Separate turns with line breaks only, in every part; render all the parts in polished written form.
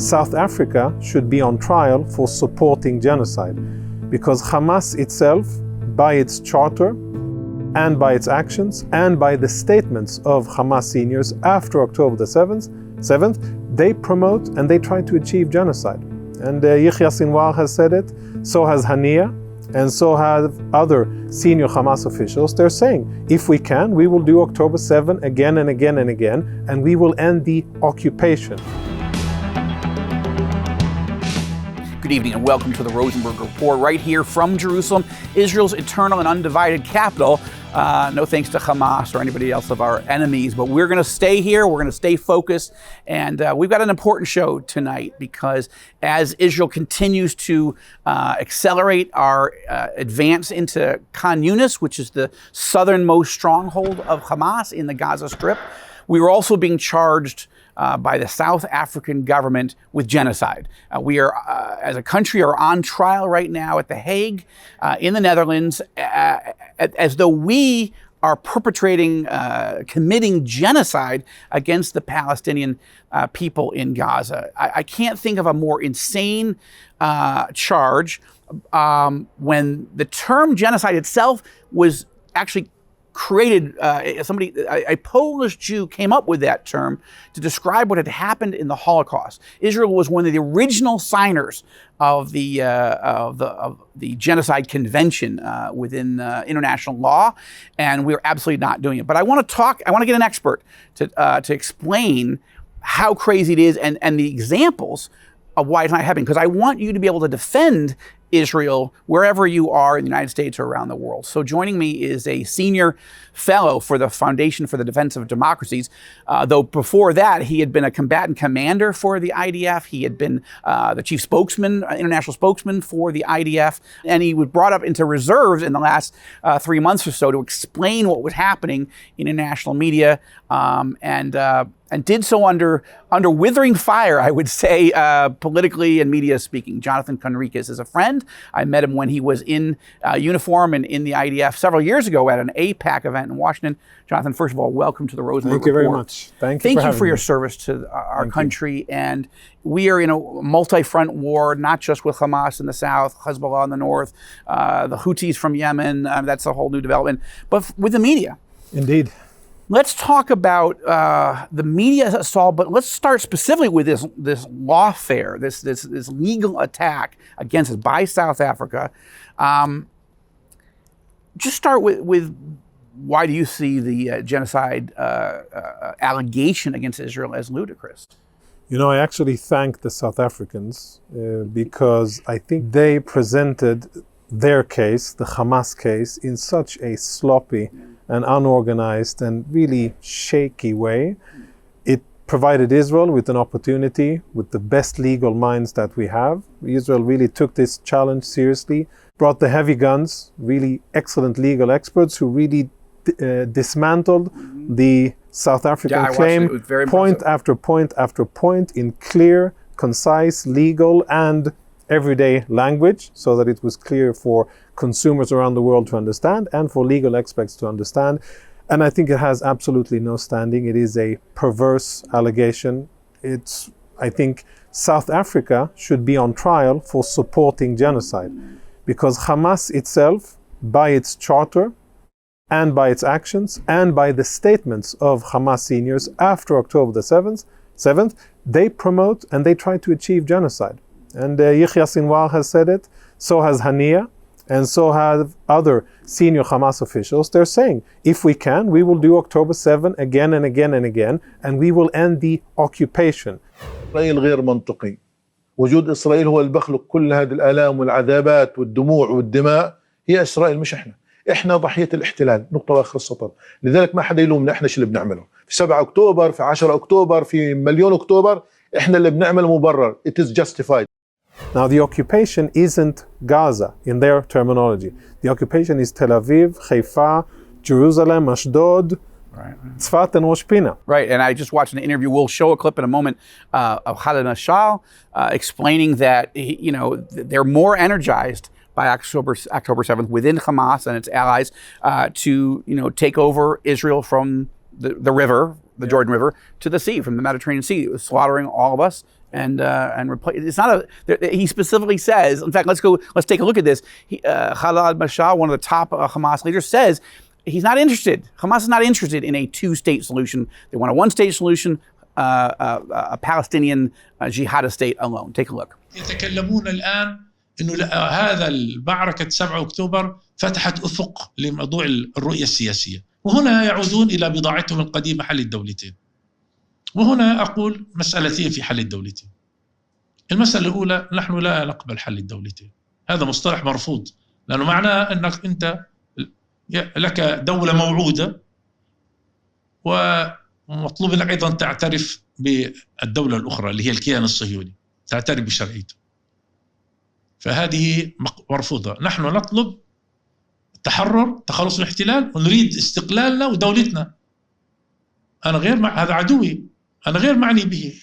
South Africa should be on trial for supporting genocide, because Hamas itself, by its charter and by its actions and by the statements of Hamas seniors after October the 7th, they promote and they try to achieve genocide. And Yahya Sinwar has said it, so has Hania, and so have other senior Hamas officials. They're saying, if we can, we will do October 7 again and again and again, and we will end the occupation.
Good evening and welcome to the Rosenberg Report right here from Jerusalem, Israel's eternal and undivided capital. No thanks to Hamas or anybody else of our enemies, but we're going to stay here. We're going to stay focused. And we've got an important show tonight because as Israel continues to accelerate our advance into Khan Yunis, which is the southernmost stronghold of Hamas in the Gaza Strip, we were also being charged by the South African government with genocide. We are, as a country, are on trial right now at The Hague in the Netherlands, as though we are perpetrating, committing genocide against the Palestinian people in Gaza. I can't think of a more insane charge when the term genocide itself was actually created, a Polish Jew came up with that term to describe what had happened in the Holocaust. Israel was one of the original signers of the Genocide Convention within international law, and we're absolutely not doing it. But I want to get an expert to explain how crazy it is and the examples of why it's not happening, because I want you to be able to defend Israel wherever you are in the United States or around the world. So joining me is a senior fellow for the Foundation for the Defense of Democracies, though before that he had been a combatant commander for the IDF. He had been the chief spokesman, international spokesman for the IDF, and he was brought up into reserves in the last 3 months or so to explain what was happening in international media, and did so under withering fire, I would say, politically and media speaking. Jonathan Conricus is a friend. I met him when he was in uniform and in the IDF several years ago at an APAC event in Washington. Jonathan, first of all, welcome to the Rosenberg Report.
Thank you very much. Thank you
for your service to our country. And we are in a multi-front war, not just with Hamas in the south, Hezbollah in the north, the Houthis from Yemen. That's a whole new development. But with the media.
Indeed.
Let's talk about the media assault, but let's start specifically with this lawfare, this legal attack against us by South Africa. Just start with why do you see the genocide allegation against Israel as ludicrous?
You know, I actually thank the South Africans because I think they presented their case, the Hamas case, in such a sloppy and unorganized and really shaky way. It provided Israel with an opportunity with the best legal minds that we have. Israel really took this challenge seriously, brought the heavy guns, really excellent legal experts who really dismantled the South African claim, point after point after point, in clear, concise, legal and everyday language, so that it was clear for consumers around the world to understand and for legal experts to understand. And I think it has absolutely no standing. It is a perverse allegation. I think South Africa should be on trial for supporting genocide, because Hamas itself, by its charter and by its actions and by the statements of Hamas seniors after October the 7th, they promote and they try to achieve genocide. And Yahya Sinwar has said it, so has Hania, and so have other senior Hamas officials. They're saying, if we can, we will do October 7 again and again and again, and we will end the occupation.
إسرائيل غير منطقي. وجود إسرائيل هو اللي بخلق كل هذه الآلام والعذابات والدموع والدماء. هي إسرائيل مش إحنا. إحنا ضحية الاحتلال. نقطة وآخر السطر. لذلك ما حدا يلومنا، إحنا شو اللي بنعمله. في 7 أكتوبر، في 10 أكتوبر، في مليون أكتوبر، إحنا اللي بنعمل مبرر. It is justified.
Now, the occupation isn't Gaza in their terminology. The occupation is Tel Aviv, Haifa, Jerusalem, Ashdod, Tzfat, and Rosh Pina.
Right, and I just watched an interview. We'll show a clip in a moment of Khaled Mashal explaining that they're more energized by October 7th within Hamas and its allies to take over Israel from the river the Jordan River to the sea, from the Mediterranean Sea. It was slaughtering all of us. And it's not he specifically says, in fact, let's take a look at this. Khaled Mashal, one of the top Hamas leaders, says he's not interested. Hamas is not interested in a two-state solution. They want a one-state solution, a Palestinian jihadist state alone. Take a look.
يتكلمون الآن إنه هذا المعركة 7 أكتوبر فتحت أفق لموضوع الرؤية السياسية، وهنا يعودون إلى بضاعتهم القديمة حل الدولتين. وهنا أقول مسألتين في حل الدولتين. المسألة الأولى، نحن لا نقبل حل الدولتين. هذا مصطلح مرفوض، لأنه معناه أنك أنت لك دولة موعودة، ومطلوب منك أيضا تعترف بالدولة الأخرى اللي هي الكيان الصهيوني، تعترف بشرعيته. فهذه مرفوضة. نحن نطلب التحرر، تخلص من الاحتلال، ونريد استقلالنا ودولتنا. أنا غير هذا عدوي، أنا غير معني به.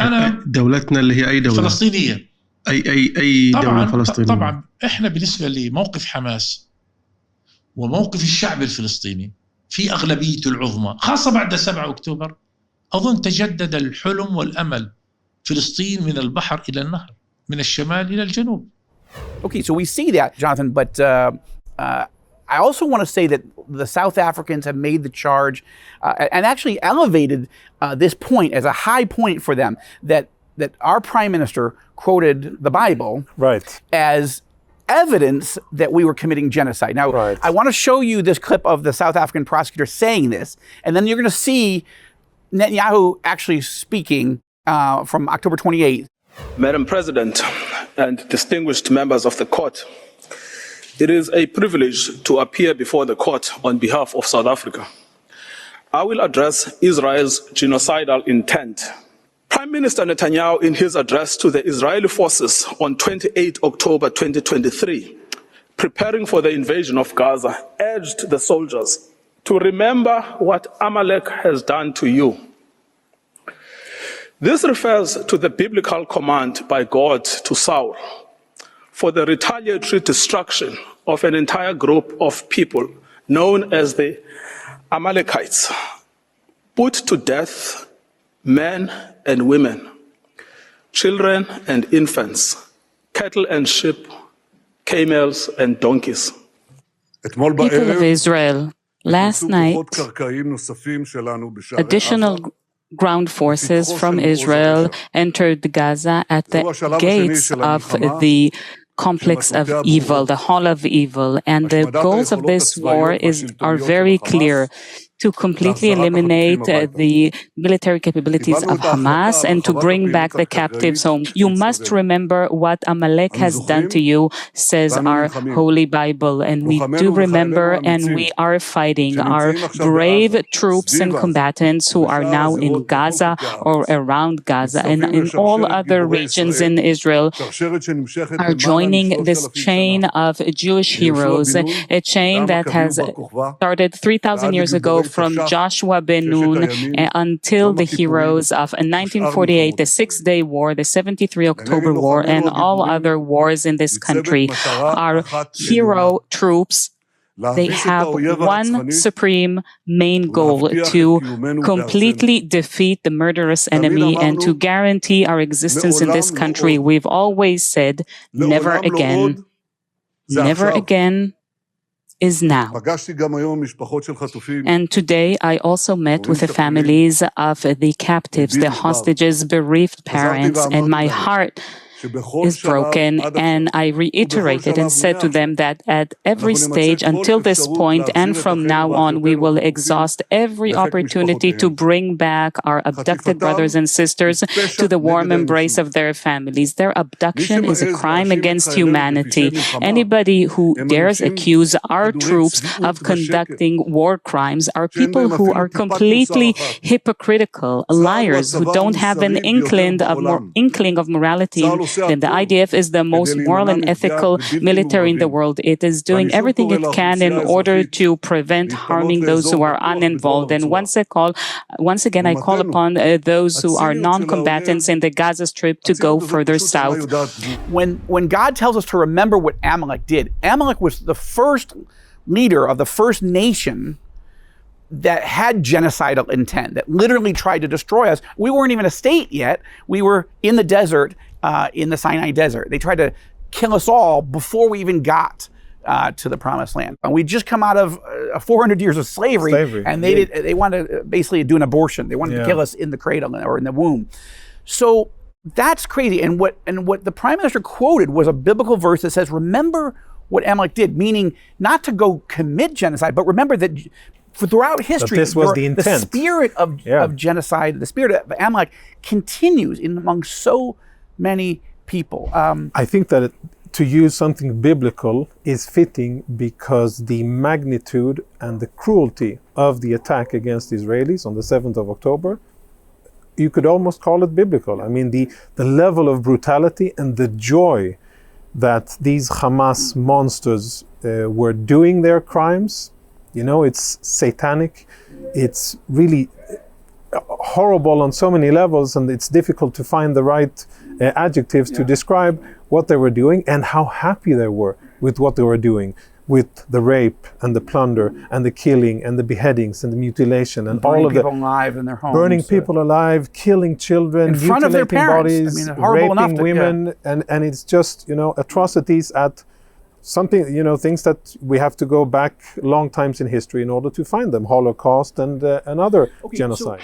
أنا
دولتنا اللي هي أي دولة
فلسطينية.
أي دولة فلسطينية.
طبعا إحنا بالنسبة لموقف حماس وموقف الشعب الفلسطيني في أغلبيته العظمى، خاصة بعد 7 أكتوبر، أظن تجدد الحلم والأمل. فلسطين من البحر إلى النهر، من الشمال إلى الجنوب.
Okay, so we see that, Jonathan, but I also want to say that the South Africans have made the charge and actually elevated this point as a high point for them, that our prime minister quoted the Bible as evidence that we were committing genocide. Now, I want to show you this clip of the South African prosecutor saying this, and then you're going to see Netanyahu actually speaking from October 28th.
Madam President and distinguished members of the court, it is a privilege to appear before the court on behalf of South Africa. I will address Israel's genocidal intent. Prime Minister Netanyahu, in his address to the Israeli forces on 28 October 2023, preparing for the invasion of Gaza, urged the soldiers to remember what Amalek has done to you. This refers to the biblical command by God to Saul for the retaliatory destruction of an entire group of people known as the Amalekites, put to death men and women, children and infants, cattle and sheep, camels and donkeys.
People of Israel, last night, additional ground forces from Israel entered Gaza at the gates of the complex of evil, the hall of evil, and the goals of this war are very clear: to completely eliminate the military capabilities of Hamas and to bring back the captives home. You must remember what Amalek has done to you, says our Holy Bible, and we do remember, and we are fighting. Our brave troops and combatants who are now in Gaza or around Gaza and in all other regions in Israel are joining this chain of Jewish heroes, a chain that has started 3,000 years ago from Joshua ben Nun until the heroes of 1948, the 6-Day War, the 73 October War, and all other wars in this country. Our hero troops, they have one supreme main goal: to completely defeat the murderous enemy and to guarantee our existence in this country. We've always said, never again. Never again is now. And today I also met with the families of the captives, the hostages, bereaved parents, and my heart is broken, and I reiterated and said to them that at every stage until this point and from now on, we will exhaust every opportunity to bring back our abducted brothers and sisters to the warm embrace of their families. Their abduction is a crime against humanity. Anybody who dares accuse our troops of conducting war crimes are people who are completely hypocritical, liars, who don't have an inkling of morality. Then the IDF is the most moral and ethical military in the world. It is doing everything it can in order to prevent harming those who are uninvolved. And once again, I call upon those who are non-combatants in the Gaza Strip to go further south.
When God tells us to remember what Amalek did, Amalek was the first leader of the first nation that had genocidal intent, that literally tried to destroy us. We weren't even a state yet. We were in the desert, in the Sinai desert. They tried to kill us all before we even got to the promised land. And we just come out of 400 years of slavery and they wanted to basically do an abortion. They wanted to kill us in the cradle or in the womb. So that's crazy. And what the prime minister quoted was a biblical verse that says, remember what Amalek did, meaning not to go commit genocide, but remember that throughout history,
this was the intent.
The spirit of genocide, the spirit of Amalek continues among so many people.
I think that to use something biblical is fitting because the magnitude and the cruelty of the attack against Israelis on the 7th of October, you could almost call it biblical. I mean, the level of brutality and the joy that these Hamas monsters were doing their crimes, you know, it's satanic, it's really horrible on so many levels, and it's difficult to find the right adjectives to describe what they were doing and how happy they were with what they were doing, with the rape and the plunder and the killing and the beheadings and the mutilation and all of the
burning people alive in their homes,
burning people alive, killing children,
in front of their parents.
Bodies,
I mean,
raping women, and it's just, you know, atrocities at something, you know, things that we have to go back long times in history in order to find them, Holocaust and other genocide.